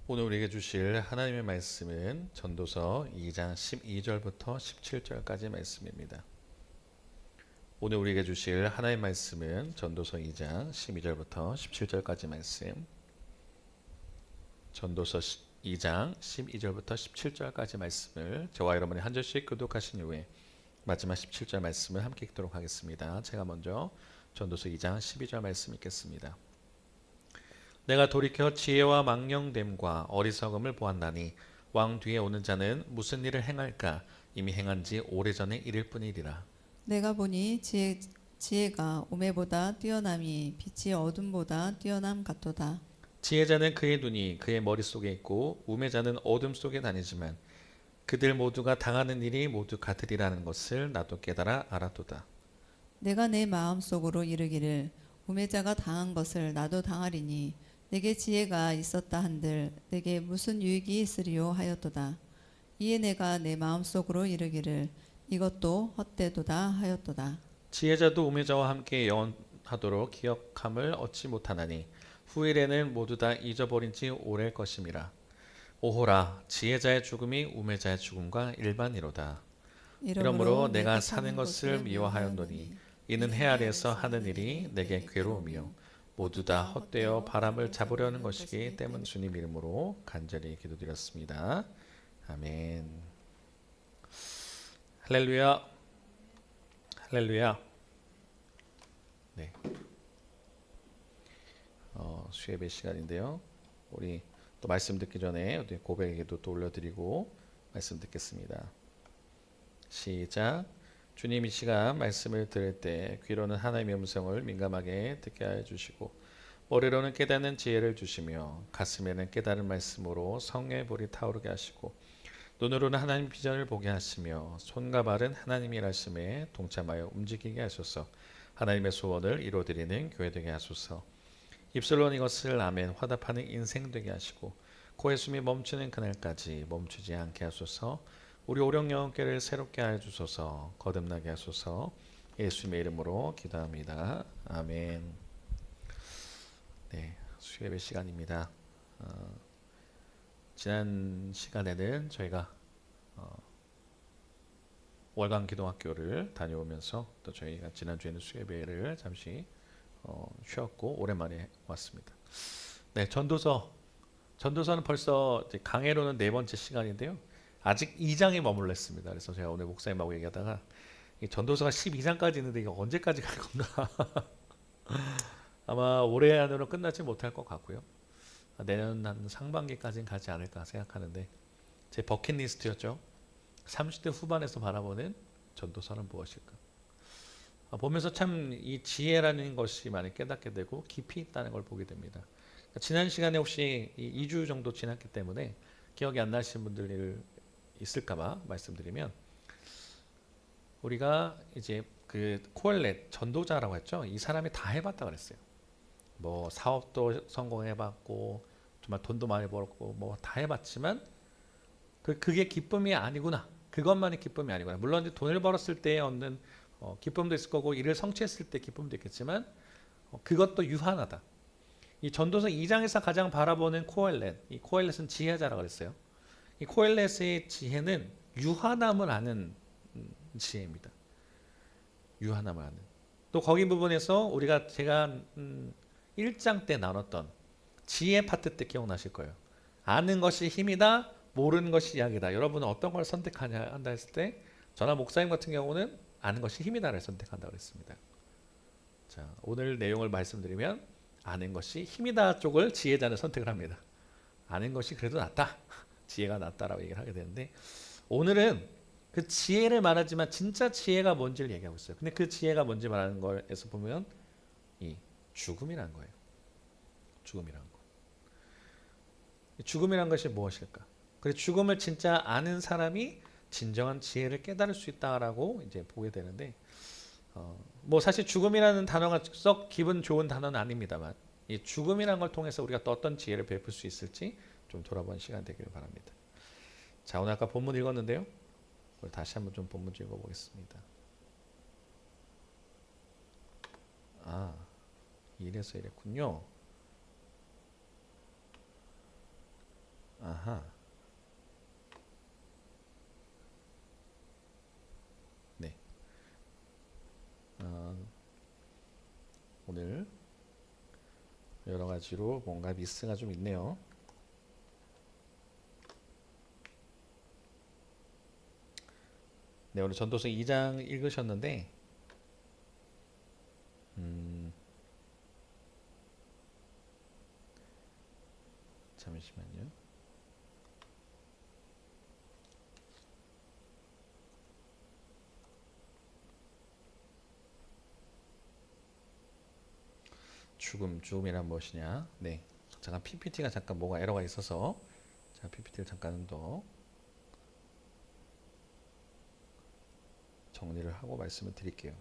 오늘 우리에게 주실 하나님의 말씀은 전도서 2장 12절부터 17절까지 말씀입니다. 오늘 우리에게 주실 하나님의 말씀은 전도서 2장 12절부터 17절까지 말씀. 전도서 2장 12절부터 17절까지 말씀을 저와 여러분이 한 절씩 교독하신 이후에 마지막 17절 말씀을 함께 읽도록 하겠습니다. 제가 먼저 전도서 2장 12절 말씀 읽겠습니다. 내가 돌이켜 지혜와 망령됨과 어리석음을 보았나니 왕 뒤에 오는 자는 무슨 일을 행할까 이미 행한 지 오래전에 이를 뿐이리라. 내가 보니 지혜가 오매보다 뛰어남이 빛이 어둠보다 뛰어남 같도다. 지혜자는 그의 눈이 그의 머릿속에 있고 우매자는 어둠 속에 다니지만 그들 모두가 당하는 일이 모두 같으리라는 것을 나도 깨달아 알았도다. 내가 내 마음속으로 이르기를 우매자가 당한 것을 나도 당하리니 내게 지혜가 있었다 한들 내게 무슨 유익이 있으리요 하였도다. 이에 내가 내 마음속으로 이르기를 이것도 헛되도다 하였도다. 지혜자도 우매자와 함께 영원하도록 기억함을 얻지 못하나니 후일에는 모두 다 잊어버린 지 오래일 것임이라. 오호라 지혜자의 죽음이 우매자의 죽음과 일반이로다. 이러므로 내가 사는 것을 미워하였노니 이는 해 아래에서 하는 일이 내게 괴로움이요 모두 다 헛되어 바람을 잡으려는 것이기 때문. 주님 이름으로 간절히 기도드렸습니다. 아멘. 할렐루야. 할렐루야. 네. 수예배 시간인데요. 우리 또 말씀 듣기 전에 고백에도 또 올려드리고 말씀 듣겠습니다. 시작. 주님 이 시간 말씀을 들을 때 귀로는 하나님의 음성을 민감하게 듣게 하여 주시고 머리로는 깨닫는 지혜를 주시며 가슴에는 깨달은 말씀으로 성령의 불이 타오르게 하시고 눈으로는 하나님 비전을 보게 하시며 손과 발은 하나님의 일하심에 동참하여 움직이게 하소서. 하나님의 소원을 이루어드리는 교회 되게 하소서. 입술로는 이것을 아멘 화답하는 인생 되게 하시고 코의 숨이 멈추는 그날까지 멈추지 않게 하소서. 우리 오령 영혼께를 새롭게 하여 주소서. 거듭나게 하소서. 예수님의 이름으로 기도합니다. 아멘. 네, 수예배 시간입니다. 지난 시간에는 저희가 월간 기도학교를 다녀오면서 또 저희가 지난주에는 수예배를 잠시 쉬었고 오랜만에 왔습니다. 네, 전도서는 벌써 이제 강해로는 네 번째 시간인데요. 아직 2장에 머물렀습니다. 그래서 제가 오늘 목사님하고 얘기하다가 이 전도서가 12장까지 있는데 이거 언제까지 갈 건가? 아마 올해 안으로 끝나지 못할 것 같고요. 내년 한 상반기까지는 가지 않을까 생각하는데 제 버킷리스트였죠. 30대 후반에서 바라보는 전도서는 무엇일까? 보면서 참 이 지혜라는 것이 많이 깨닫게 되고 깊이 있다는 걸 보게 됩니다. 지난 시간에 혹시 2주 정도 지났기 때문에 기억이 안 나시는 분들 있을까봐 말씀드리면 우리가 이제 그 코엘렛 전도자라고 했죠. 이 사람이 다 해봤다 그랬어요. 뭐 사업도 성공해봤고 정말 돈도 많이 벌었고 뭐 다 해봤지만 그게 기쁨이 아니구나. 그것만이 기쁨이 아니구나. 물론 이제 돈을 벌었을 때 얻는 기쁨도 있을 거고 일을 성취했을 때 기쁨도 있겠지만 그것도 유한하다. 이 전도서 2장에서 가장 바라보는 코엘렛, 이 코엘렛은 지혜자라고 그랬어요. 이 코엘렛의 지혜는 유한함을 아는 지혜입니다. 유한함을 아는. 또 거기 부분에서 제가 1장 때 나눴던 지혜 파트 때 기억나실 거예요. 아는 것이 힘이다, 모르는 것이 약이다. 여러분은 어떤 걸 선택하냐 한다 했을 때 저나 목사님 같은 경우는 아는 것이 힘이다를 선택한다고 했습니다. 자, 오늘 내용을 말씀드리면 아는 것이 힘이다 쪽을 지혜자는 선택을 합니다. 아는 것이 그래도 낫다. 지혜가 낫다라고 얘기를 하게 되는데 오늘은 그 지혜를 말하지만 진짜 지혜가 뭔지를 얘기하고 있어요. 근데 그 지혜가 뭔지 말하는 거에서 보면 이 죽음이라는 거예요. 죽음이라는 거. 죽음이라는 것이 무엇일까? 그래서 죽음을 진짜 아는 사람이 진정한 지혜를 깨달을 수 있다라고 이제 보게 되는데 뭐 사실 죽음이라는 단어가 썩 기분 좋은 단어는 아닙니다만 이 죽음이라는 걸 통해서 우리가 또 어떤 지혜를 베풀 수 있을지 좀 돌아보는 시간 되기를 바랍니다. 자, 오늘 아까 본문 읽었는데요. 오늘 다시 한번 좀 본문 읽어보겠습니다. 이래서 이랬군요. 아하. 네. 오늘 여러 가지로 뭔가 미스가 좀 있네요. 네, 오늘 전도서 2장 읽으셨는데, 잠시만요. 죽음이란 무엇이냐? 네, 잠깐 PPT가 잠깐 뭐가 에러가 있어서, 자, PPT를 잠깐 더 정리를 하고 말씀을 드릴게요.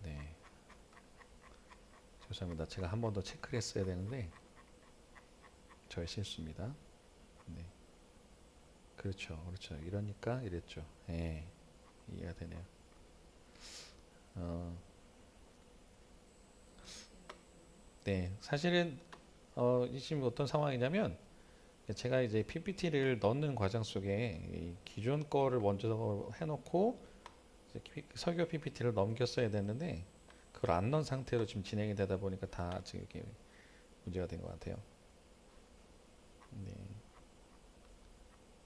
네, 죄송합니다. 제가 한 번 더 체크를 했어야 되는데 저의 실수입니다. 네, 그렇죠, 그렇죠. 이러니까 이랬죠. 예, 이해가 되네요. 네, 사실은 지금 어떤 상황이냐면 제가 이제 PPT를 넣는 과정 속에 이 기존 거를 먼저 해놓고 이제 설교 PPT를 넘겼어야 됐는데 그걸 안 넣은 상태로 지금 진행이 되다 보니까 다 지금 이렇게 문제가 된 것 같아요. 네,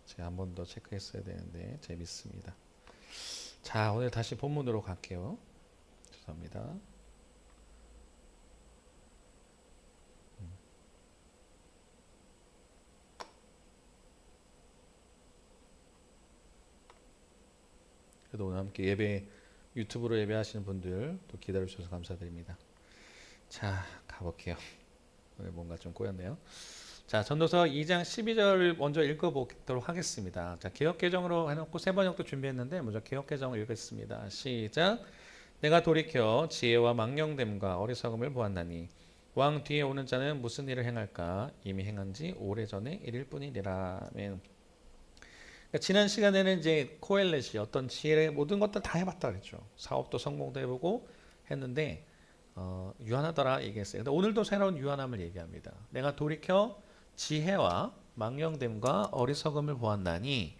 제가 한 번 더 체크했어야 되는데 재밌습니다. 자, 오늘 다시 본문으로 갈게요. 죄송합니다. 그래도 오늘 함께 예배 유튜브로 예배하시는 분들 또 기다려 주셔서 감사드립니다. 자, 가볼게요. 오늘 뭔가 좀 꼬였네요. 자, 전도서 2장 12절 먼저 읽어보도록 하겠습니다. 자, 개역개정으로 해놓고 세 번역도 준비했는데 먼저 개역개정을 읽겠습니다. 시작. 내가 돌이켜 지혜와 망령됨과 어리석음을 보았나니 왕 뒤에 오는 자는 무슨 일을 행할까? 이미 행한 지 오래전의 일일 뿐이니라. 아멘. 그러니까 지난 시간에는 이제 코엘렛이 어떤 지혜의 모든 것들 다 해봤다 그랬죠. 사업도 성공도 해보고 했는데 유한하더라 얘기했어요. 근데 오늘도 새로운 유한함을 얘기합니다. 내가 돌이켜 지혜와 망령됨과 어리석음을 보았나니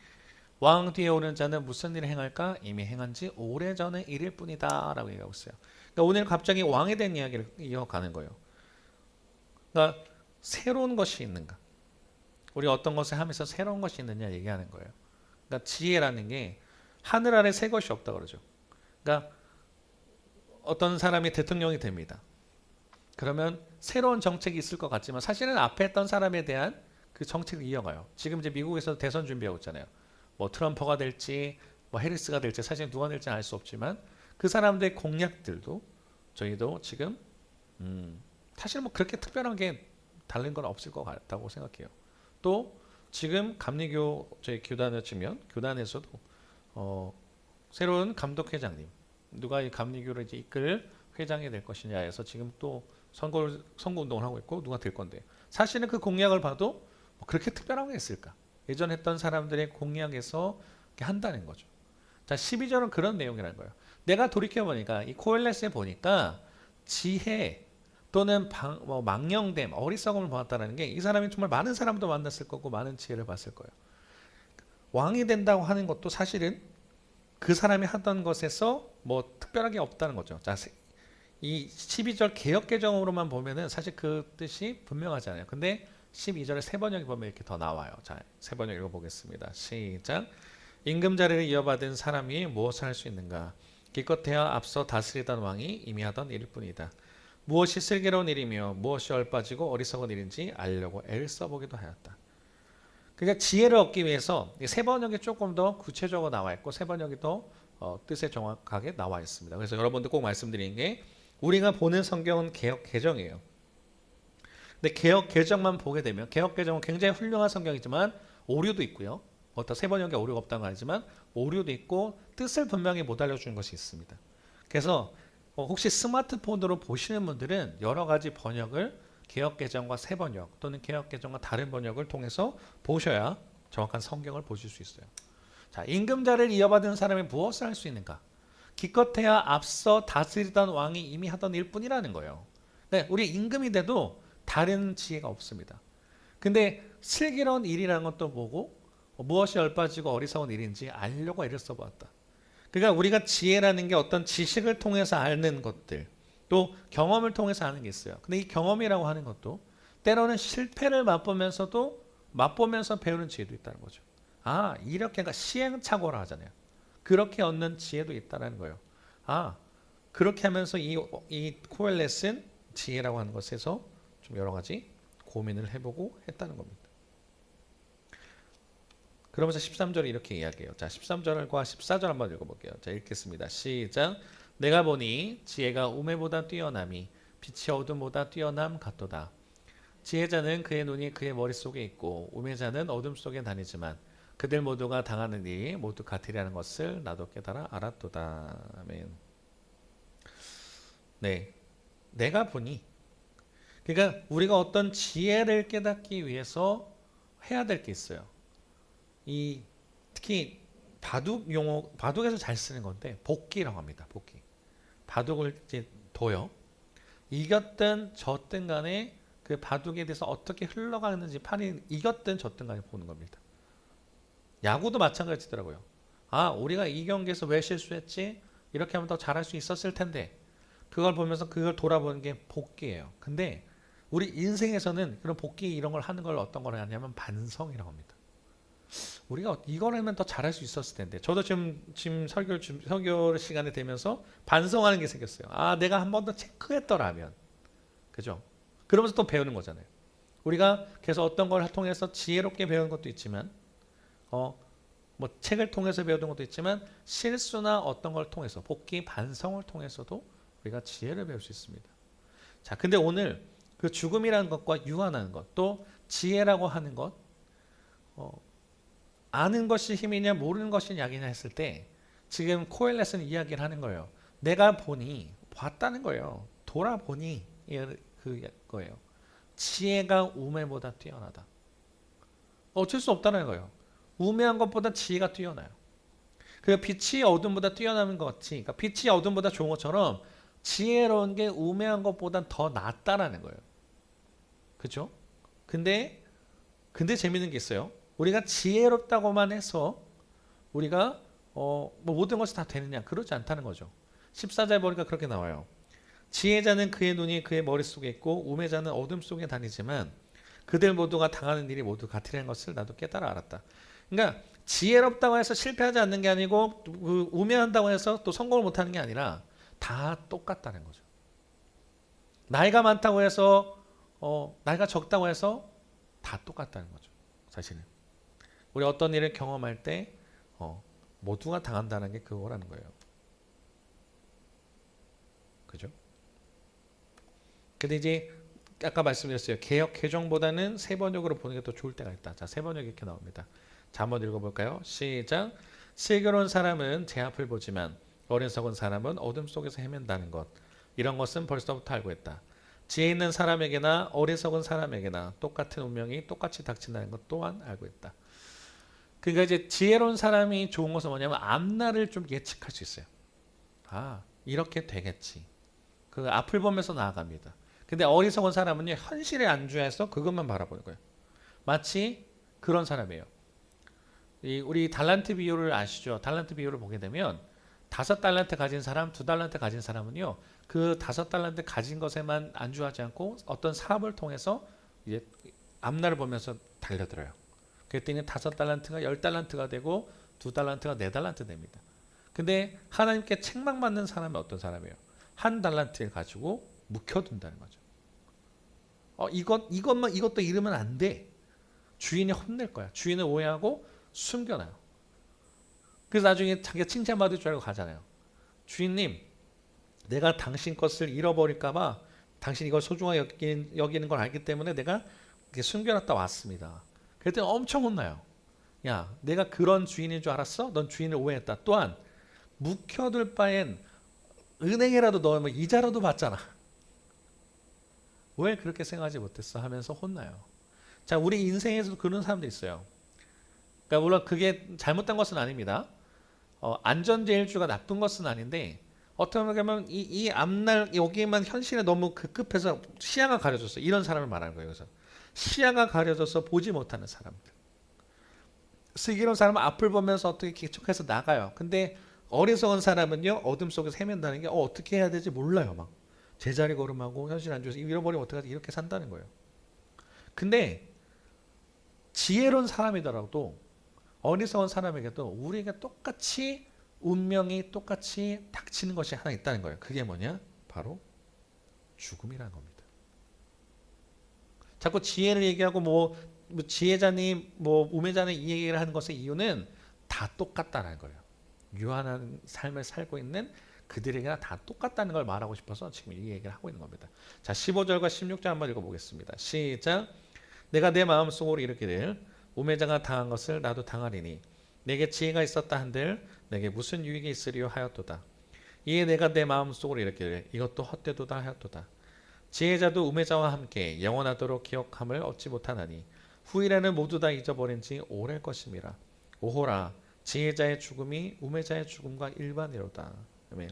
왕 뒤에 오는 자는 무슨 일을 행할까? 이미 행한 지 오래전의 일일 뿐이다 라고 얘기하고 있어요. 그러니까 오늘 갑자기 왕에 대한 이야기를 이어가는 거예요. 그러니까 새로운 것이 있는가? 우리 어떤 것을 하면서 새로운 것이 있느냐 얘기하는 거예요. 그러니까 지혜라는 게 하늘 아래 새 것이 없다 그러죠. 그러니까 어떤 사람이 대통령이 됩니다. 그러면 새로운 정책이 있을 것 같지만 사실은 앞에 했던 사람에 대한 그 정책을 이어가요. 지금 이제 미국에서 대선 준비하고 있잖아요. 뭐 트럼프가 될지 뭐 해리스가 될지 사실 누가 될지는 알 수 없지만 그 사람들의 공약들도 저희도 지금 사실 뭐 그렇게 특별한 게 다른 건 없을 것 같다고 생각해요. 또 지금 감리교 저희 교단을 치면 교단에서도 새로운 감독회장님 누가 이 감리교를 이제 이끌 회장이 될 것이냐에서 지금 또 선거 운동을 하고 있고 누가 될 건데 사실은 그 공약을 봐도 뭐 그렇게 특별한 게 있을까? 예전 했던 사람들의 공약에서 한다는 거죠. 자, 12절은 그런 내용이라는 거예요. 내가 돌이켜 보니까 이 코엘렛에 보니까 지혜 또는 망령됨, 어리석음을 보았다는 게 이 사람이 정말 많은 사람도 만났을 거고 많은 지혜를 봤을 거예요. 왕이 된다고 하는 것도 사실은 그 사람이 하던 것에서 뭐 특별하게 없다는 거죠. 자, 이 12절 개역개정으로만 보면은 사실 그 뜻이 분명하잖아요. 근데 12절에 세 번역이 보면 이렇게 더 나와요. 자, 세 번역 읽어보겠습니다. 시작. 임금 자리를 이어받은 사람이 무엇을 할 수 있는가? 기껏해야 앞서 다스리던 왕이 이미 하던 일일 뿐이다. 무엇이 슬기로운 일이며 무엇이 얼빠지고 어리석은 일인지 알려고 애를 써보기도 하였다. 그러니까 지혜를 얻기 위해서 세 번역이 조금 더 구체적으로 나와 있고 세 번역이 더 뜻에 정확하게 나와 있습니다. 그래서 여러분들 꼭 말씀드리는 게 우리가 보는 성경은 개역 개정이에요. 근데 개역 개정만 보게 되면 개역 개정은 굉장히 훌륭한 성경이지만 오류도 있고요. 어떤 세 번역에 오류가 없다는 건 아니지만 오류도 있고 뜻을 분명히 못 알려주는 것이 있습니다. 그래서 혹시 스마트폰으로 보시는 분들은 여러 가지 번역을 개역개정과 새 번역 또는 개역개정과 다른 번역을 통해서 보셔야 정확한 성경을 보실 수 있어요. 자, 임금자를 이어받은 사람이 무엇을 할 수 있는가? 기껏해야 앞서 다스리던 왕이 이미 하던 일뿐이라는 거예요. 네, 우리 임금이 돼도 다른 지혜가 없습니다. 근데 슬기로운 일이라는 것도 보고 무엇이 얼빠지고 어리석은 일인지 알려고 애를 써보았다. 그러니까 우리가 지혜라는 게 어떤 지식을 통해서 아는 것들, 또 경험을 통해서 아는 게 있어요. 근데 이 경험이라고 하는 것도 때로는 실패를 맛보면서 배우는 지혜도 있다는 거죠. 아, 이렇게 그러니까 시행착오라 하잖아요. 그렇게 얻는 지혜도 있다는 거예요. 아, 그렇게 하면서 이 코엘렛은 지혜라고 하는 것에서 좀 여러 가지 고민을 해보고 했다는 겁니다. 그러면서 13절을 이렇게 이야기해요. 자, 13절과 14절 한번 읽어볼게요. 자, 읽겠습니다. 시작. 내가 보니 지혜가 우매보다 뛰어남이 빛이 어둠보다 뛰어남 같도다. 지혜자는 그의 눈이 그의 머릿속에 있고 우매자는 어둠 속에 다니지만 그들 모두가 당하는 일이 모두 같으리라는 것을 나도 깨달아 알았도다. 아멘. 네, 내가 보니 그러니까 우리가 어떤 지혜를 깨닫기 위해서 해야 될 게 있어요. 이 특히 바둑 용어, 바둑에서 잘 쓰는 건데 복기라고 합니다. 복기. 바둑을 이제 둬요. 이겼든 졌든 간에 그 바둑에 대해서 어떻게 흘러가는지 판이 이겼든 졌든 간에 보는 겁니다. 야구도 마찬가지더라고요. 아, 우리가 이 경기에서 왜 실수했지? 이렇게 하면 더 잘할 수 있었을 텐데. 그걸 보면서 그걸 돌아보는 게 복기예요. 근데 우리 인생에서는 그런 복기 이런 걸 하는 걸 어떤 걸 하냐면 반성이라고 합니다. 우리가 이걸 하면 더 잘할 수 있었을 텐데. 저도 지금 설교 시간에 되면서 반성하는 게 생겼어요. 아, 내가 한 번 더 체크했더라면. 그죠? 그러면서 또 배우는 거잖아요. 우리가 계속 어떤 걸 통해서 지혜롭게 배우는 것도 있지만 뭐 책을 통해서 배우는 것도 있지만 실수나 어떤 걸 통해서 복기 반성을 통해서도 우리가 지혜를 배울 수 있습니다. 자, 근데 오늘 그 죽음이라는 것과 유한하는 것, 또 지혜라고 하는 것, 아는 것이 힘이냐 모르는 것이 약이냐 했을 때 지금 코엘렛은 이야기를 하는 거예요. 내가 보니 봤다는 거예요. 돌아보니 그거예요. 지혜가 우매보다 뛰어나다. 어쩔 수 없다는 거예요. 우매한 것보다 지혜가 뛰어나요. 그 빛이 어둠보다 뛰어나는 것 같이, 그러니까 빛이 어둠보다 좋은 것처럼 지혜로운 게 우매한 것보다 더 낫다라는 거예요. 그렇죠? 근데 재밌는 게 있어요. 우리가 지혜롭다고만 해서 우리가 뭐 모든 것이 다 되느냐? 그렇지 않다는 거죠. 14절 보니까 그렇게 나와요. 지혜자는 그의 눈이 그의 머릿속에 있고 우매자는 어둠 속에 다니지만 그들 모두가 당하는 일이 모두 같으라는 것을 나도 깨달아 알았다. 그러니까 지혜롭다고 해서 실패하지 않는 게 아니고 우매한다고 해서 또 성공을 못하는 게 아니라 다 똑같다는 거죠. 나이가 많다고 해서 나이가 적다고 해서 다 똑같다는 거죠. 사실은 우리 어떤 일을 경험할 때 모두가 당한다는 게 그거라는 거예요. 그죠? 근데 이제 아까 말씀드렸어요. 개역 개정보다는 새 번역으로 보는 게 더 좋을 때가 있다. 자, 새 번역 이렇게 나옵니다. 자, 한번 읽어볼까요? 시작. 슬기로운 사람은 제 앞을 보지만 어리석은 사람은 어둠 속에서 헤맨다는 것. 이런 것은 벌써부터 알고 있다. 지혜 있는 사람에게나 어리석은 사람에게나 똑같은 운명이 똑같이 닥친다는 것 또한 알고 있다. 그러니까 이제 지혜로운 사람이 좋은 것은 뭐냐면 앞날을 좀 예측할 수 있어요. 아, 이렇게 되겠지. 그 앞을 보면서 나아갑니다. 근데 어리석은 사람은요, 현실에 안주해서 그것만 바라보는 거예요. 마치 그런 사람이에요. 우리 달란트 비유를 아시죠? 달란트 비유를 보게 되면 5달란트 가진 사람, 2달란트 가진 사람은요, 그 5달란트 가진 것에만 안주하지 않고 어떤 사업을 통해서 이제 앞날을 보면서 달려들어요. 그랬더니 5달란트가 10달란트가 되고 2달란트가 4달란트 됩니다. 근데 하나님께 책망받는 사람은 어떤 사람이에요? 1달란트를 가지고 묵혀둔다는 거죠. 이것도 잃으면 안 돼. 주인이 혼낼 거야. 주인을 오해하고 숨겨놔요. 그래서 나중에 자기가 칭찬받을 줄 알고 가잖아요. 주인님, 내가 당신 것을 잃어버릴까봐 당신 이걸 소중하게 여기는 걸 알기 때문에 내가 이렇게 숨겨놨다 왔습니다. 그랬더니 엄청 혼나요. 야, 내가 그런 주인인 줄 알았어? 넌 주인을 오해했다. 또한 묵혀둘 바엔 은행이라도 넣으면 이자라도 받잖아. 왜 그렇게 생각하지 못했어 하면서 혼나요. 자, 우리 인생에서도 그런 사람도 있어요. 그러니까 물론 그게 잘못된 것은 아닙니다. 안전제일주가 나쁜 것은 아닌데 어떻게 보면 이 앞날 여기만 현실에 너무 급급해서 시야가 가려졌어. 이런 사람을 말하는 거예요. 그래서 시야가 가려져서 보지 못하는 사람들. 슬기로운 사람은 앞을 보면서 어떻게 계속해서 나가요. 근데 어리석은 사람은요, 어둠 속에서 헤맨다는 게 어떻게 해야 될지 몰라요. 막 제자리 걸음하고 현실 안 좋아서 잃어버리면 어떡하지 이렇게 산다는 거예요. 근데 지혜로운 사람이더라도 어리석은 사람에게도 우리에게 똑같이 운명이 똑같이 닥치는 것이 하나 있다는 거예요. 그게 뭐냐? 바로 죽음이라는 겁니다. 자꾸 지혜를 얘기하고 뭐 지혜자님, 뭐 우매자님 이 얘기를 하는 것의 이유는 다 똑같다는 거예요. 유한한 삶을 살고 있는 그들에게나 다 똑같다는 걸 말하고 싶어서 지금 이 얘기를 하고 있는 겁니다. 자, 15절과 16절 한번 읽어보겠습니다. 시작. 내가 내 마음속으로 이르기를 우매자가 당한 것을 나도 당하리니 내게 지혜가 있었다 한들 내게 무슨 유익이 있으리요 하였도다. 이에 내가 내 마음속으로 이르기를 이것도 헛되도다 하였도다. 지혜자도 우매자와 함께 영원하도록 기억함을 얻지 못하나니 후일에는 모두 다 잊어버린 지 오래일 것임이라. 오호라 지혜자의 죽음이 우매자의 죽음과 일반이로다. 아멘.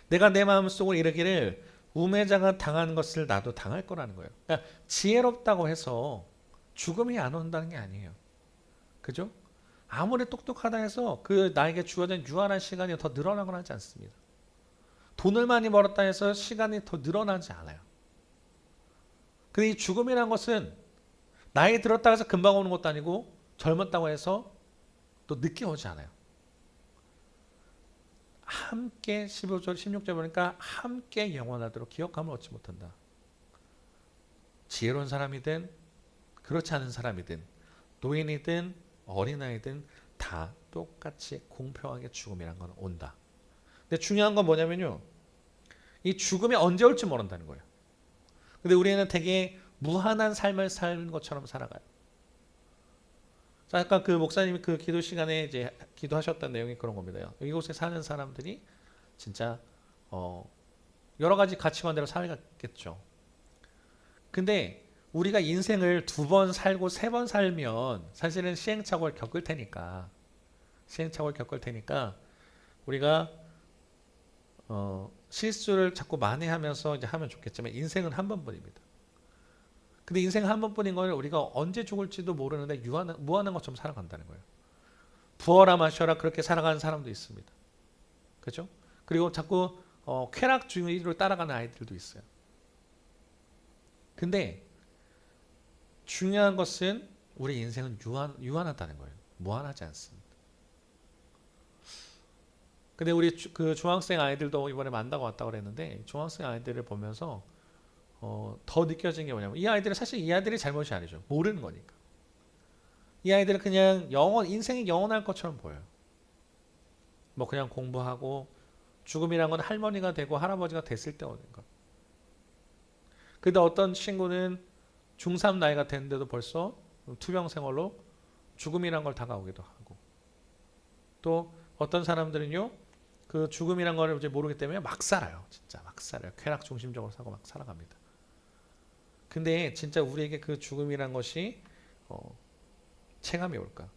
내가 내 마음속으로 이르기를 우매자가 당하는 것을 나도 당할 거라는 거예요. 그러니까 지혜롭다고 해서 죽음이 안 온다는 게 아니에요. 그죠? 아무리 똑똑하다 해서 그 나에게 주어진 유한한 시간이 더 늘어나거나 하지 않습니다. 돈을 많이 벌었다 해서 시간이 더 늘어나지 않아요. 근데 이 죽음이라는 것은 나이 들었다 해서 금방 오는 것도 아니고 젊었다고 해서 또 늦게 오지 않아요. 함께 15절 16절 보니까 함께 영원하도록 기억함을 얻지 못한다. 지혜로운 사람이든 그렇지 않은 사람이든 노인이든 어린아이든 다 똑같이 공평하게 죽음이란 건 온다. 근데 중요한 건 뭐냐면요. 이 죽음이 언제 올지 모른다는 거예요. 근데 우리는 되게 무한한 삶을 사는 것처럼 살아가요. 자, 아까 그 목사님이 그 기도 시간에 이제 기도하셨던 내용이 그런 겁니다. 이곳에 사는 사람들이 진짜 여러 가지 가치관대로 살겠죠. 근데 우리가 인생을 2번 살고 3번 살면 사실은 시행착오를 겪을 테니까 우리가 실수를 자꾸 만회하면서 이제 하면 좋겠지만 인생은 한 번뿐입니다. 근데 인생 한 번뿐인 걸 우리가 언제 죽을지도 모르는데 무한한 것처럼 살아간다는 거예요. 부어라 마셔라 그렇게 살아가는 사람도 있습니다. 그렇죠? 그리고 자꾸 쾌락주의를 따라가는 아이들도 있어요. 근데 중요한 것은 우리 인생은 유한하다는 거예요. 무한하지 않습니다. 근데 우리 그 중학생 아이들도 이번에 만나고 왔다고 그랬는데 중학생 아이들을 보면서 더 느껴진 게 뭐냐면 이 아이들이 잘못이 아니죠. 모르는 거니까. 이 아이들은 그냥 인생이 영원할 것처럼 보여요. 뭐 그냥 공부하고 죽음이란 건 할머니가 되고 할아버지가 됐을 때 오는 것. 근데 어떤 친구는 중3 나이가 됐는데도 벌써 투병 생활로 죽음이란 걸 다가오기도 하고 또 어떤 사람들은요 그 죽음이란 걸 이제 모르기 때문에 막 살아요. 진짜 막 살아요. 쾌락 중심적으로 사고 막 살아갑니다. 근데 진짜 우리에게 그 죽음이란 것이 체감이 올까?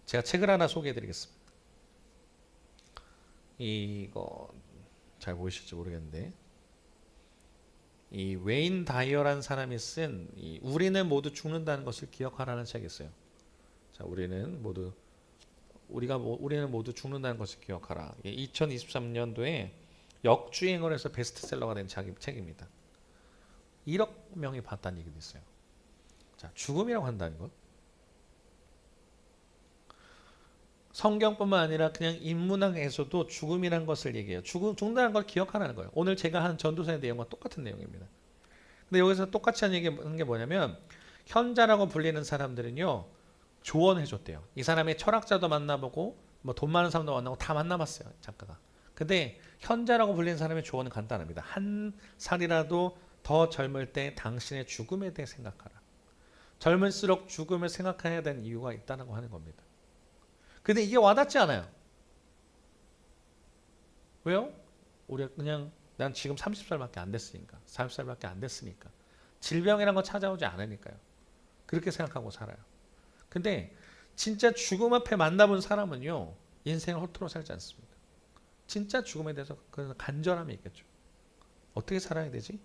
제가 책을 하나 소개해 드리겠습니다. 이거 잘 보이실지 모르겠는데 이 웨인 다이어라는 사람이 쓴 우리는 모두 죽는다는 것을 기억하라는 책이 있어요. 자, 우리는 모두 죽는다는 것을 기억하라. 2023년도에 역주행을 해서 베스트셀러가 된 책입니다. 1억 명이 봤다는 얘기도 있어요. 자, 죽음이라고 한다는 것. 성경뿐만 아니라 그냥 인문학에서도 죽음이라는 것을 얘기해요. 죽는다는 걸 기억하라는 거예요. 오늘 제가 한 전도서의 내용과 똑같은 내용입니다. 근데 여기서 똑같이 하는 게 뭐냐면 현자라고 불리는 사람들은요. 조언해 줬대요. 이 사람이 철학자도 만나보고 뭐 돈 많은 사람도 만나고 다 만나봤어요. 작가가. 근데 현자라고 불리는 사람의 조언은 간단합니다. 한 살이라도 더 젊을 때 당신의 죽음에 대해 생각하라. 젊을수록 죽음을 생각해야 되는 이유가 있다고 하는 겁니다. 근데 이게 와닿지 않아요. 왜요? 우리가 그냥 난 지금 30살밖에 안 됐으니까. 40살밖에 안 됐으니까. 질병이란 거 찾아오지 않으니까요. 그렇게 생각하고 살아요. 근데 진짜 죽음 앞에 만나본 사람은요. 인생을 허투루 살지 않습니다. 진짜 죽음에 대해서 그런 간절함이 있겠죠. 어떻게 살아야 되지?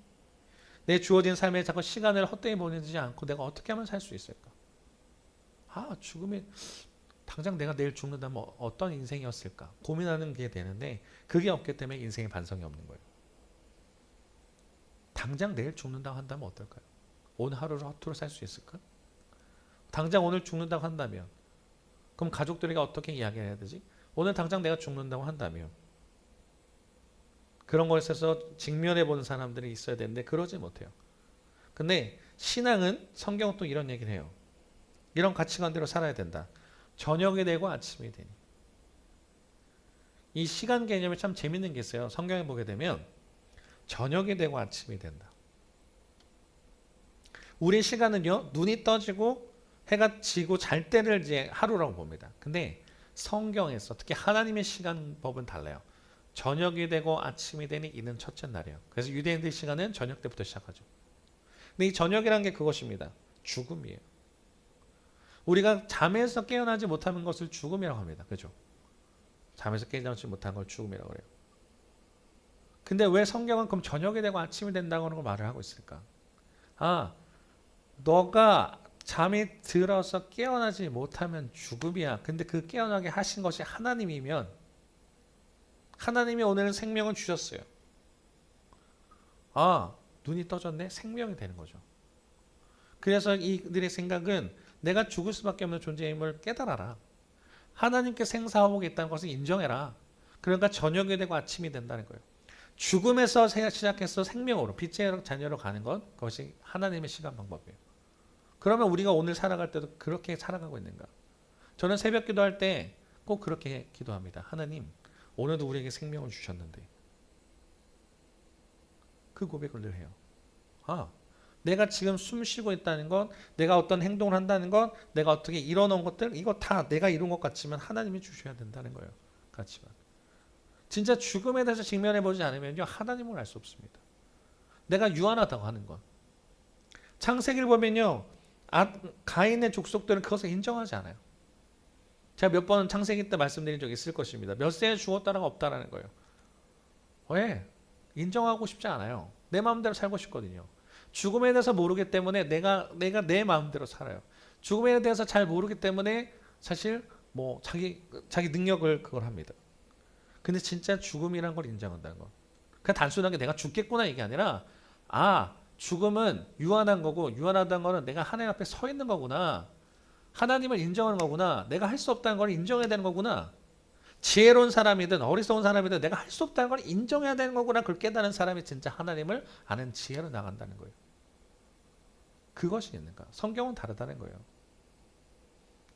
내 주어진 삶에 자꾸 시간을 헛되이 보내지 않고 내가 어떻게 하면 살 수 있을까? 죽음이 당장 내가 내일 죽는다면 어떤 인생이었을까? 고민하는 게 되는데 그게 없기 때문에 인생에 반성이 없는 거예요. 당장 내일 죽는다고 한다면 어떨까요? 오늘 하루를 허투루 살 수 있을까? 당장 오늘 죽는다고 한다면 그럼 가족들에게 어떻게 이야기해야 되지? 오늘 당장 내가 죽는다고 한다면 그런 것에서 직면해 보는 사람들이 있어야 되는데 그러지 못해요. 근데 신앙은 성경은 또 이런 얘기를 해요. 이런 가치관대로 살아야 된다. 저녁이 되고 아침이 되니. 이 시간 개념이 참 재밌는 게 있어요. 성경에 보게 되면 저녁이 되고 아침이 된다. 우리 시간은요. 눈이 떠지고 해가 지고 잘 때를 이제 하루라고 봅니다. 근데 성경에서 특히 하나님의 시간법은 달라요. 저녁이 되고 아침이 되니 이는 첫째 날이에요. 그래서 유대인들 시간은 저녁 때부터 시작하죠. 근데 이 저녁이란 게 그것입니다. 죽음이에요. 우리가 잠에서 깨어나지 못하는 것을 죽음이라고 합니다. 그죠? 잠에서 깨어나지 못한 걸 죽음이라고 그래요. 근데 왜 성경은 그럼 저녁이 되고 아침이 된다고 하는 걸 말을 하고 있을까? 너가 잠이 들어서 깨어나지 못하면 죽음이야. 근데 그 깨어나게 하신 것이 하나님이면 하나님이 오늘 생명을 주셨어요. 눈이 떠졌네? 생명이 되는 거죠. 그래서 이들의 생각은 내가 죽을 수밖에 없는 존재임을 깨달아라. 하나님께 생사화복이 있다는 것을 인정해라. 그러니까 저녁이 되고 아침이 된다는 거예요. 죽음에서 시작해서 생명으로 빛의 자녀로 가는 것 그것이 하나님의 시간 방법이에요. 그러면 우리가 오늘 살아갈 때도 그렇게 살아가고 있는가? 저는 새벽 기도할 때 꼭 그렇게 기도합니다. 하나님 오늘도 우리에게 생명을 주셨는데 그 고백을 늘 해요. 내가 지금 숨 쉬고 있다는 것, 내가 어떤 행동을 한다는 것, 내가 어떻게 이뤄놓은 것들 이거 다 내가 이룬 것 같지만 하나님이 주셔야 된다는 거예요. 같지만 진짜 죽음에 대해서 직면해보지 않으면요 하나님을 알 수 없습니다. 내가 유한하다고 하는 것. 창세기를 보면요 가인의 족속들은 그것을 인정하지 않아요. 제가 몇 번 창세기 때 말씀드린 적이 있을 것입니다. 몇 세에 죽었다라가 없다라는 거예요. 왜? 인정하고 싶지 않아요. 내 마음대로 살고 싶거든요. 죽음에 대해서 모르기 때문에 내가 내 마음대로 살아요. 죽음에 대해서 잘 모르기 때문에 사실 뭐 자기 능력을 그걸 합니다. 근데 진짜 죽음이란 걸 인정한다는 거. 그냥 단순하게 내가 죽겠구나 이게 아니라 죽음은 유한한 거고 유한하다는 거는 내가 하나님 앞에 서 있는 거구나. 하나님을 인정하는 거구나. 내가 할 수 없다는 걸 인정해야 되는 거구나. 지혜로운 사람이든 어리석은 사람이든 내가 할 수 없다는 걸 인정해야 되는 거구나. 그걸 깨달은 사람이 진짜 하나님을 아는 지혜로 나간다는 거예요. 그것이 있는가? 성경은 다르다는 거예요.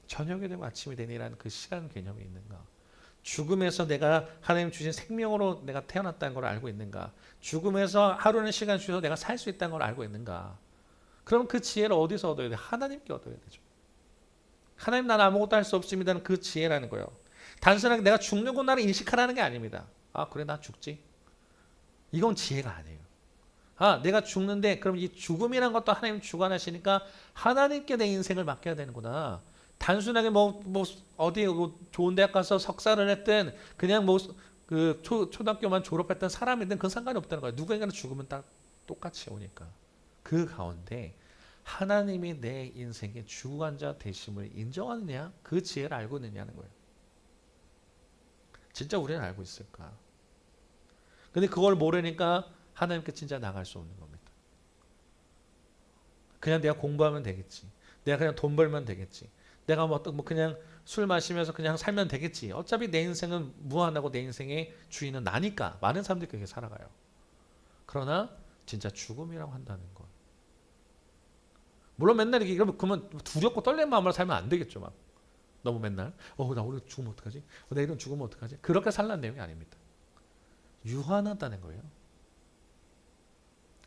저녁이 되고 아침이 되니라는 그 시간 개념이 있는가? 죽음에서 내가 하나님 주신 생명으로 내가 태어났다는 걸 알고 있는가? 죽음에서 하루는 시간 주셔서 내가 살 수 있다는 걸 알고 있는가? 그럼 그 지혜를 어디서 얻어야 돼? 하나님께 얻어야 되죠. 하나님 나는 아무것도 할 수 없습니다는 그 지혜라는 거예요. 단순하게 내가 죽는구나를 인식하라는 게 아닙니다. 그래 나 죽지. 이건 지혜가 아니에요. 내가 죽는데 그럼 이 죽음이란 것도 하나님 주관하시니까 하나님께 내 인생을 맡겨야 되는구나. 단순하게 어디 좋은 대학 가서 석사를 했든 그냥 그 초등학교만 졸업했던 사람이든 그건 상관이 없다는 거예요. 누구에게나 죽으면 딱 똑같이 오니까. 그 가운데 하나님이 내 인생의 주관자 되심을 인정하느냐 그 지혜를 알고 있느냐는 거예요. 진짜 우리는 알고 있을까? 근데 그걸 모르니까 하나님께 진짜 나갈 수 없는 겁니다. 그냥 내가 공부하면 되겠지. 내가 그냥 돈 벌면 되겠지. 내가 그냥 술 마시면서 그냥 살면 되겠지. 어차피 내 인생은 무한하고 내 인생의 주인은 나니까 많은 사람들이 그렇게 살아가요. 그러나 진짜 죽음이라고 한다는 것. 물론 맨날 이렇게 그러면 두렵고 떨리는 마음으로 살면 안 되겠죠. 막 너무 맨날 나 오늘 죽으면 어떡하지? 내일은 죽으면 어떡하지? 그렇게 살라는 내용이 아닙니다. 유한하다는 거예요.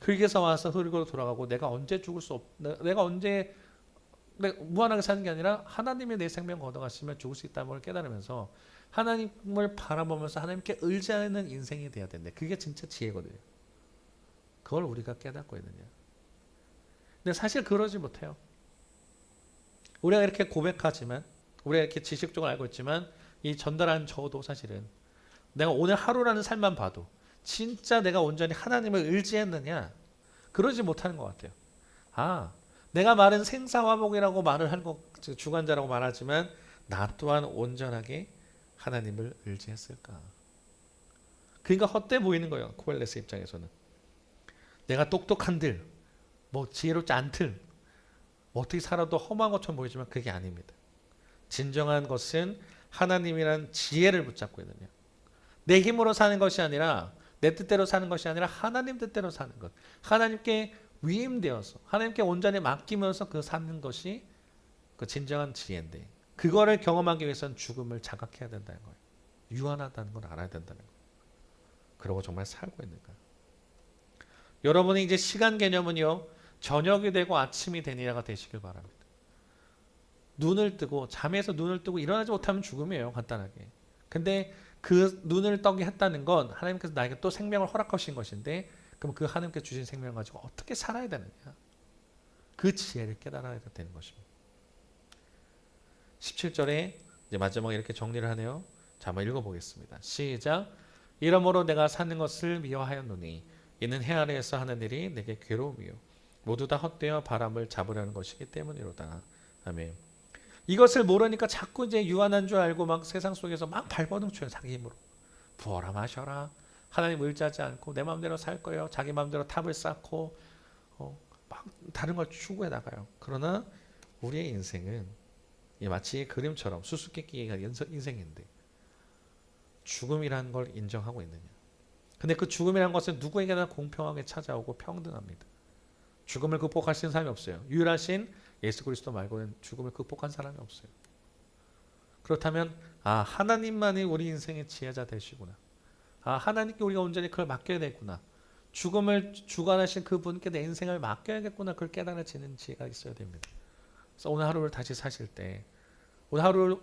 흙에서 와서 흙으로 돌아가고 내가 언제 죽을 수 내가 언제 무한하게 사는 게 아니라 하나님이 내 생명 걷어가시면 죽을 수 있다는 걸 깨달으면서 하나님을 바라보면서 하나님께 의지하는 인생이 돼야 된대. 그게 진짜 지혜거든요. 그걸 우리가 깨닫고 있느냐. 근데 사실 그러지 못해요. 우리가 이렇게 고백하지만, 우리가 이렇게 지식적으로 알고 있지만, 이 전달한 저도 사실은 내가 오늘 하루라는 삶만 봐도 진짜 내가 온전히 하나님을 의지했느냐, 그러지 못하는 것 같아요. 내가 말은 생사화복이라고 말을 한 것, 주관자라고 말하지만 나 또한 온전하게 하나님을 의지했을까? 그러니까 헛돼 보이는 거예요. 코엘레스 입장에서는. 내가 똑똑한들, 뭐 지혜롭지 않들, 뭐 어떻게 살아도 험한 것처럼 보이지만 그게 아닙니다. 진정한 것은 하나님이란 지혜를 붙잡고 있느냐. 내 힘으로 사는 것이 아니라, 내 뜻대로 사는 것이 아니라 하나님 뜻대로 사는 것. 하나님께 위임되어서 하나님께 온전히 맡기면서 그 사는 것이 그 진정한 지혜인데, 그거를 경험하기 위해서는 죽음을 자각해야 된다는 거예요. 유한하다는 걸 알아야 된다는 거예요. 그러고 정말 살고 있는가. 여러분이 이제 시간 개념은요, 저녁이 되고 아침이 되니라가 되시길 바랍니다. 눈을 뜨고, 잠에서 눈을 뜨고 일어나지 못하면 죽음이에요. 간단하게. 근데 그 눈을 뜨게 했다는 건 하나님께서 나에게 또 생명을 허락하신 것인데, 그럼 그 하나님께 주신 생명을 가지고 어떻게 살아야 되느냐, 그 지혜를 깨달아야 되는 것입니다. 17절에 이제 마지막에 이렇게 정리를 하네요. 자, 한번 읽어보겠습니다. 시작. 이러므로 내가 사는 것을 미워하였노니 이는 해 아래에서 하는 일이 내게 괴로움이요 모두 다 헛되어 바람을 잡으려는 것이기 때문이로다. 아멘. 이것을 모르니까 자꾸 이제 유한한 줄 알고 막 세상 속에서 막 발버둥쳐요. 자기 힘으로. 부어라 마셔라. 하나님 의지하지 않고 내 마음대로 살 거예요. 자기 마음대로 탑을 쌓고 막 다른 걸 추구해 나가요. 그러나 우리의 인생은 마치 그림처럼 수수께끼가 인생인데, 죽음이라는 걸 인정하고 있느냐. 근데 그 죽음이라는 것은 누구에게나 공평하게 찾아오고 평등합니다. 죽음을 극복할 수 있는 사람이 없어요. 유일하신 예수 그리스도 말고는 죽음을 극복한 사람이 없어요. 그렇다면 하나님만이 우리 인생의 지혜자 되시구나. 하나님께 우리가 온전히 그걸 맡겨야 되구나. 죽음을 주관하신 그분께 내 인생을 맡겨야겠구나. 그걸 깨달아지는 지혜가 있어야 됩니다. 그래서 오늘 하루를 다시 사실 때, 오늘 하루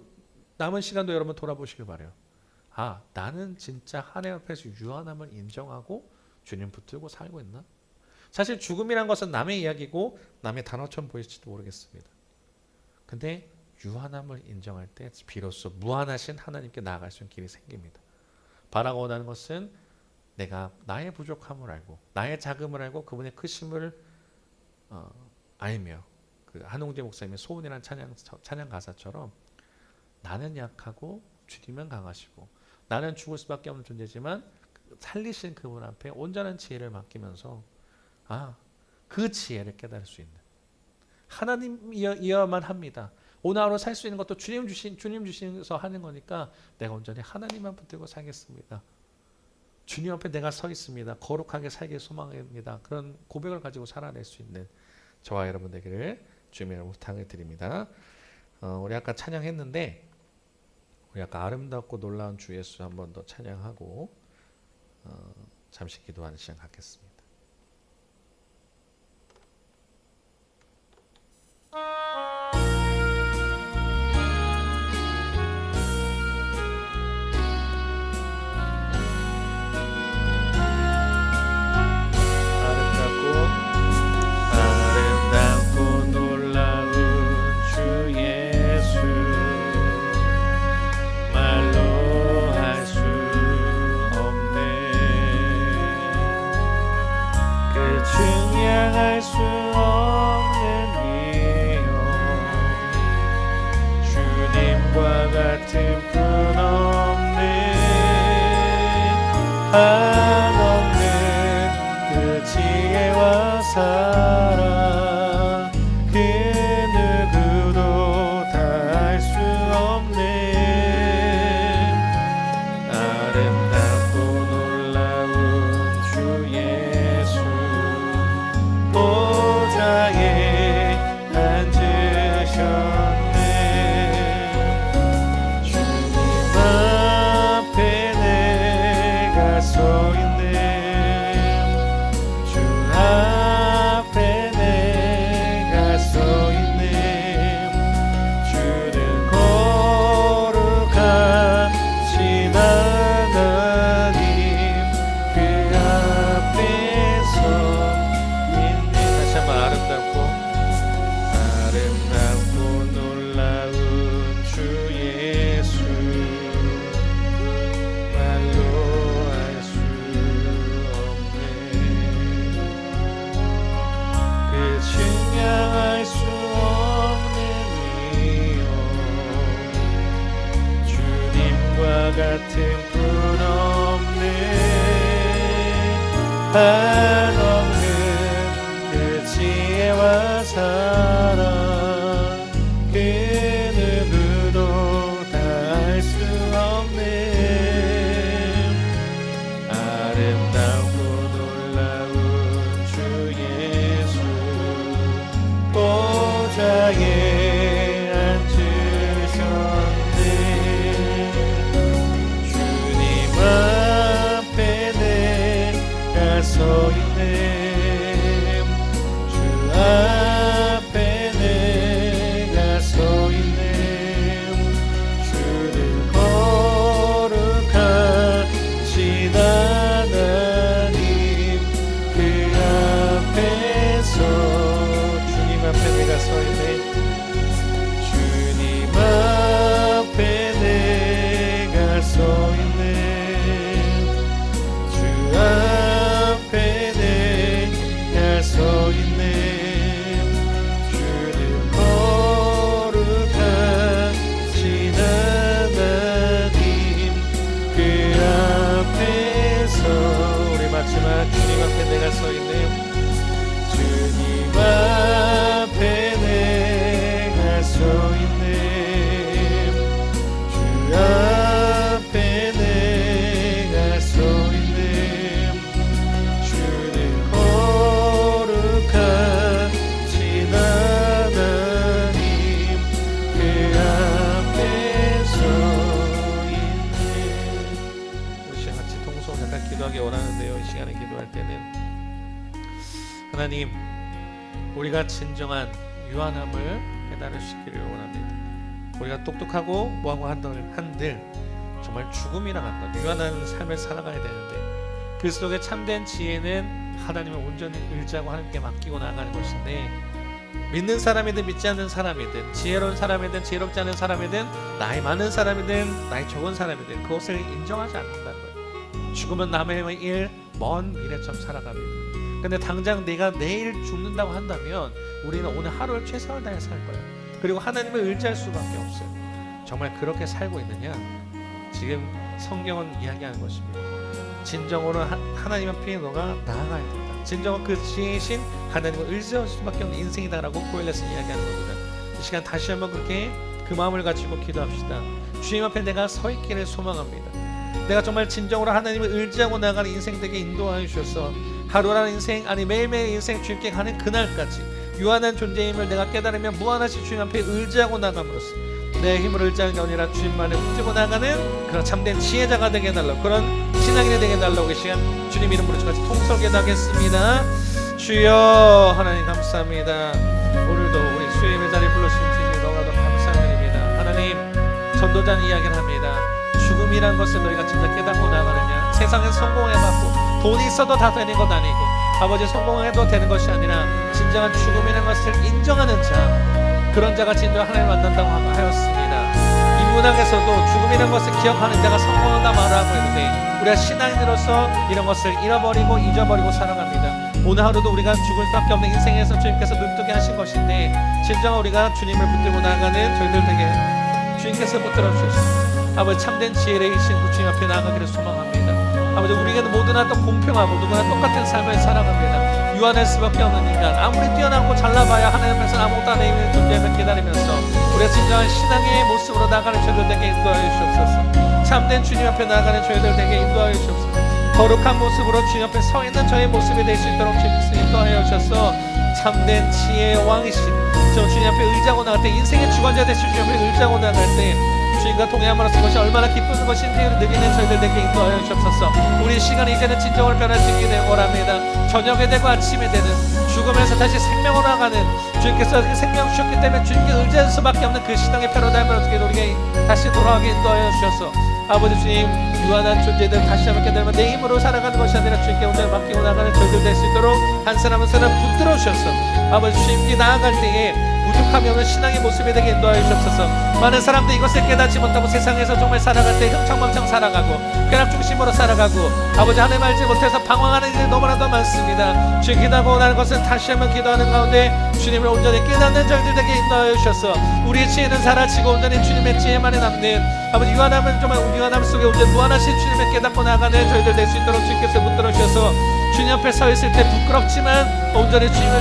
남은 시간도 여러분 돌아보시길 바라요. 나는 진짜 하나님 앞에서 유한함을 인정하고 주님 붙들고 살고 있나? 사실 죽음이란 것은 남의 이야기고 남의 단어처럼 보일지도 모르겠습니다. 근데 유한함을 인정할 때 비로소 무한하신 하나님께 나아갈 수 있는 길이 생깁니다. 바라고 원하는 것은 내가 나의 부족함을 알고 나의 작음을 알고 그분의 크심을 알며, 그 한홍재 목사님의 소원이라는 찬양 가사처럼 나는 약하고 주님은 강하시고 나는 죽을 수밖에 없는 존재지만 살리신 그분 앞에 온전한 지혜를 맡기면서 그 지혜를 깨달을 수 있는, 하나님이어야만 합니다. 오늘 하루 살 수 있는 것도 주님 주셔서 하는 거니까 내가 온전히 하나님만 붙들고 살겠습니다. 주님 앞에 내가 서 있습니다. 거룩하게 살길 소망합니다. 그런 고백을 가지고 살아낼 수 있는 저와 여러분 되기를 주님의 부탁을 드립니다. 우리 아까 찬양했는데, 우리 아까 아름답고 놀라운 주 예수 한 번 더 찬양하고 잠시 기도하는 시간 갖겠습니다. 증량할 수 없는 위엄, 주님과 같은 분 없는, 한없는 그 지혜와 사랑, 그 누구도 다할 수 없는 아름답고 놀라운 주 예수, 보좌에 앉으셨네. 주님 앞에 내가 서 있네. 주 앞에 한없는 그 지혜와 사랑 그 누구도 다할 수 없는 아름답고 놀라운 주 예수 보좌에 앉으셨네. 주님 앞에 내가 서 있네. 주 앞에 내가 서 있네. 주를 거룩하신 하나님 그 앞에서 주님 앞에 내가 서 있네. 주님 앞에 내가 서 있네. 주 앞에 내가 서 있네. 주를 거룩하신 하나님 그 앞에서 우리 마지막 주님 앞에 내가 서 있네요. 주님 앞에 내가 서 있네. 주 앞에 내가 서 있네. 주를 거룩하신 하나님 그 앞에 서 있네. 우리 시간 같이 통성 잠깐 기도하기 원하는데요. 이 시간에 기도할 때는 하나님, 우리가 진정한 유한함을 깨달으시기를 원합니다. 우리가 똑똑하고 뭐하고 한들 정말 죽음이랑 한다 유한한 삶을 살아가야 되는데, 그 속에 참된 지혜는 하나님을 온전히 의지하고 하나님께 맡기고 나아가는 것인데, 믿는 사람이든 믿지 않는 사람이든 지혜로운 사람이든 지혜롭지 않은 사람이든 나이 많은 사람이든 나이 적은 사람이든 그것을 인정하지 않는다는 거예요. 죽으면 남의 일 먼 미래처럼 살아갑니다. 근데 당장 내가 내일 죽는다고 한다면 우리는 오늘 하루를 최선을 다해 살 거예요. 그리고 하나님을 의지할 수밖에 없어요. 정말 그렇게 살고 있느냐? 지금 성경은 이야기하는 것입니다. 진정으로 하나님 앞에 너가 나아가야 된다. 진정한 그 지혜이신 하나님을 의지할 수밖에 없는 인생이다라고 고엘렛은 이야기하는 겁니다. 이 시간 다시 한번 그렇게 그 마음을 가지고 기도합시다. 주님 앞에 내가 서 있기를 소망합니다. 내가 정말 진정으로 하나님을 의지하고 나아가는 인생 되게 인도하여 주셔서 하루라는 인생, 아니 매일매일 인생 주님께 가는 그날까지 유한한 존재임을 내가 깨달으며 무한하신 주님 앞에 의지하고 나감으로써 내 힘을 의지하는 게 아니라 주님만을 붙들고 나가는 그런 참된 지혜자가 되게 해달라고, 그런 신앙인이 되게 해달라고 이 시간 주님 이름으로 같이 통솔기도하겠습니다. 주여 하나님 감사합니다. 오늘도 우리 수요 예배 자리에 불러주신 주님 너무나도 감사드립니다. 하나님, 전도자는 이야기를 합니다. 죽음이란 것을 너희가 진짜 깨닫고 나가느냐? 세상에 성공해봤고 돈이 있어도 다 되는 것 아니고 아버지 성공해도 되는 것이 아니라 진정한 죽음이라는 것을 인정하는 자, 그런 자가 진정 하나님을 만난다고 하였습니다. 인문학에서도 죽음이라는 것을 기억하는 자가 성공한다 말하고 있는데, 우리가 신앙인으로서 이런 것을 잃어버리고 잊어버리고 살아갑니다. 오늘 하루도 우리가 죽을 수밖에 없는 인생에서 주님께서 눈뜨게 하신 것인데, 진정한 우리가 주님을 붙들고 나아가는 저희들 되게 주님께서 붙들어 주셨습니다. 아버지 참된 지혜를 이신 그 주님 앞에 나아가기를 소망합니다. 아버지 우리에게는 모두나 또 공평하고 누구나 똑같은 삶을 살아갑니다. 유한할 수밖에 없는 인간, 아무리 뛰어나고 잘나봐야 하나님 앞에서 아무것도 안 있는 존재임을 기다리면서 우리가 진정한 신앙의 모습으로 나아가는 저희들 되게 인도하여 주옵소서. 참된 주님 앞에 나아가는 저희들 되게 인도하여 주옵소서. 거룩한 모습으로 주님 앞에 서 있는 저의 모습이 될 수 있도록 주님께서 인도하여 주셔서 참된 지혜의 왕이신 저 주님 앞에 의지하고 나갈 때, 인생의 주관자 되실 주님 앞에 의지하고 나갈 때 주님과 동행함으로써 그것이 얼마나 기쁜 것인지를 느끼는 저희들에게 인도하여 주옵소서. 우리 시간이 이제는 진정으로 변할 수 있게 되고 원합니다. 저녁에 되고 아침에 되는 죽음에서 다시 생명으로 나가는 주님께서 그 생명 주셨기 때문에 주님께 의지할 수밖에 없는 그 신앙의 패러다임을 어떻게 우리에게 다시 돌아가게 인도하여 주셔서 아버지 주님, 유한한 존재들 다시 한번 깨달으면 내 힘으로 살아가는 것이 아니라 주님께 온전히 맡기고 나가는 저희들 될 수 있도록 한 사람 한 사람 붙들어 주셔서 아버지 주님께 나아갈 때에 부족함이 없는 신앙의 모습이 되게 인도하여 주옵소서. 많은 사람들이 이것을 깨닫지 못하고 세상에서 정말 살아갈 때 흥청망청 살아가고 쾌락 중심으로 살아가고 아버지 하나님 알지 못해서 방황하는 일이 너무나도 많습니다. 주님 기도하고 원하는 것은 다시 한번 기도하는 가운데 주님을 온전히 깨닫는 저희들에게 인도하여 주셔서 우리의 지혜는 사라지고 온전히 주님의 지혜만이 남는 아버지 유한함은 정말 유한함 속에 온전히 무한하신 주님을 깨닫고 나아가는 저희들 될 수 있도록 주님께서 붙들어 주셔서 주님 앞에 서 있을 때 부끄럽지만 온전히 주님을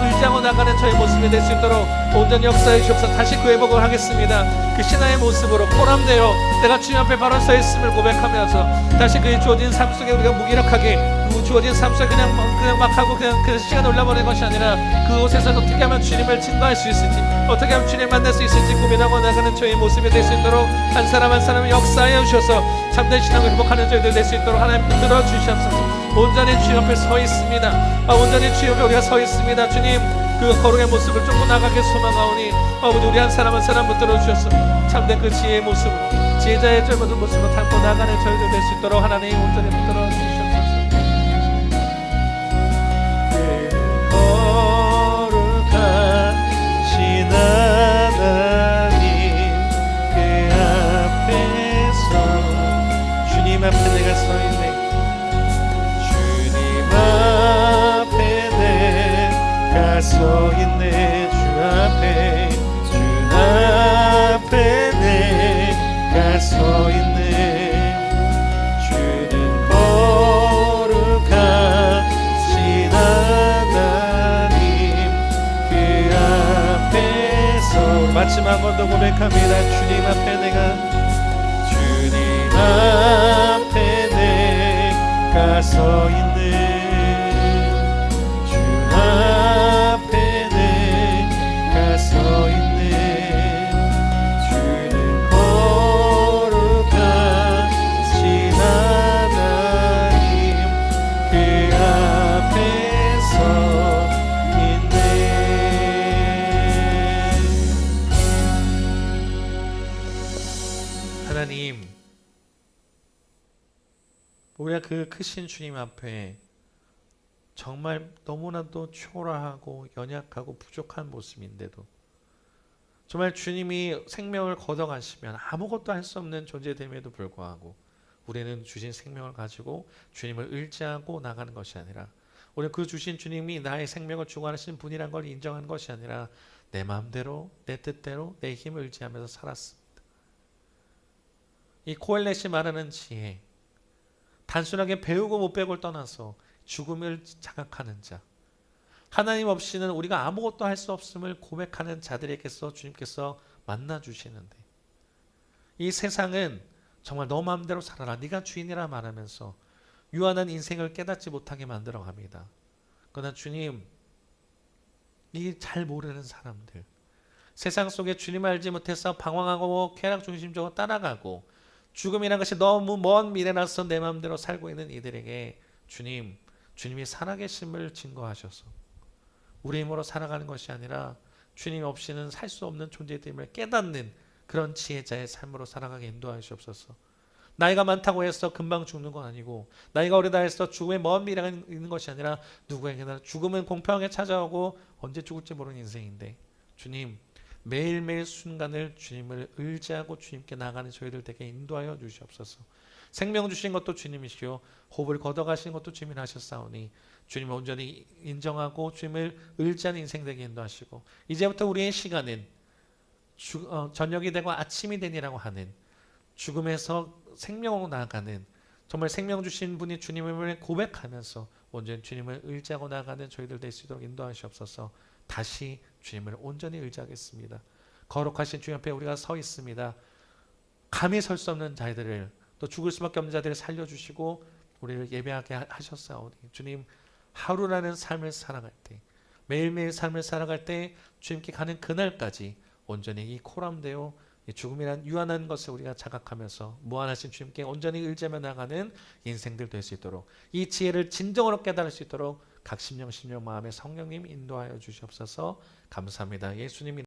의지하고 나가는 저의 모습이 될 수 있도록 온전히 역사해 주옵소서. 다시 그 회복을 하겠습니다. 그 신앙의 모습으로 보람되어 내가 주님 앞에 바로 서 있음을 고백하면서 다시 그의 주어진 삶 속에 우리가 무기력하게 주어진 삶 속에 그냥 막 하고 그냥 그 시간 올라버리는 것이 아니라 그곳에서 어떻게 하면 주님을 증거할 수 있을지, 어떻게 하면 주님 만날 수 있을지 고민하고 나가는 저의 모습이 될 수 있도록 한 사람 한 사람을 역사하여 주셔서 참된 신앙을 회복하는 저희들 될 수 있도록 하나님 붙들어 주시옵소서. 온전히 주님 앞에 서 있습니다. 온전히 주님 앞에 우리가 서 있습니다. 주님, 그 거룩의 모습을 쫓고 나가게 소망하오니 아버지, 우리 한 사람 한 사람 붙들어 주셔서 참된 그 지혜의 모습으로, 지혜자의 젊은 모습으로 담고 나가는 저희들 될 수 있도록 하나님 온전히 붙들어 주시옵소서. 거룩하신 하나님, 그 앞에서 주님 앞에 내가 서 있네. 주님 앞에 내가 서 있네. 주 앞에, 주 앞에 내가 서 있네. 주는 거룩하신 하나님, 그 앞에서 마지막으로도 고백합니다. 주님 앞에 내가, 주님 앞에 내가 서 있네. 주 앞에 내가 서 있네. 주는 거룩하신 하나님, 그 앞에서 있네. 하나님, 우리가 그 크신 주님 앞에 정말 너무나도 초라하고 연약하고 부족한 모습인데도 정말 주님이 생명을 걷어가시면 아무것도 할 수 없는 존재됨에도 불구하고 우리는 주신 생명을 가지고 주님을 의지하고 나가는 것이 아니라, 우리는 그 주신 주님이 나의 생명을 주관하시는 분이란 걸 인정하는 것이 아니라 내 마음대로, 내 뜻대로, 내 힘을 의지하면서 살았습니다. 이 코엘렛이 말하는 지혜, 단순하게 배우고 못 배우고를 떠나서 죽음을 자각하는 자, 하나님 없이는 우리가 아무것도 할 수 없음을 고백하는 자들에게서 주님께서 만나주시는데, 이 세상은 정말 너 마음대로 살아라, 네가 주인이라 말하면서 유한한 인생을 깨닫지 못하게 만들어 갑니다. 그러나 주님, 이 잘 모르는 사람들, 세상 속에 주님 알지 못해서 방황하고 쾌락 중심적으로 따라가고 죽음이라는 것이 너무 먼 미래라서 내 마음대로 살고 있는 이들에게 주님이 살아계심을 증거하셔서 우리 힘으로 살아가는 것이 아니라 주님 없이는 살 수 없는 존재됨을 깨닫는 그런 지혜자의 삶으로 살아가게 인도하시옵소서. 나이가 많다고 해서 금방 죽는 건 아니고, 나이가 어리다 해서 죽음의 먼 미래가 있는 것이 아니라 누구에게나 죽음은 공평하게 찾아오고 언제 죽을지 모르는 인생인데, 주님, 매일매일 순간을 주님을 의지하고 주님께 나가는 저희들 되게 인도하여 주시옵소서. 생명 주신 것도 주님이시오, 호흡을 걷어가신 것도 주님이 하셨사오니 주님을 온전히 인정하고 주님을 의지하는 인생 되게 인도하시고, 이제부터 우리의 시간은 저녁이 되고 아침이 되니라고 하는 죽음에서 생명으로 나아가는, 정말 생명 주신 분이 주님을 고백하면서 온전히 주님을 의지하고 나아가는 저희들 될 수 있도록 인도하시옵소서. 다시 주님을 온전히 의지하겠습니다. 거룩하신 주님 앞에 우리가 서 있습니다. 감히 설 수 없는 자들을, 또 죽을 수밖에 없는 자들을 살려주시고 우리를 예배하게 하셨사오니 주님, 하루라는 삶을 살아갈 때, 매일매일 삶을 살아갈 때 주님께 가는 그날까지 온전히 이 코람되어 죽음이란 유한한 것을 우리가 자각하면서 무한하신 주님께 온전히 의지하며 나가는 인생들 될 수 있도록, 이 지혜를 진정으로 깨달을 수 있도록 각 심령 마음에 성령님 인도하여 주시옵소서. 감사합니다. 예수님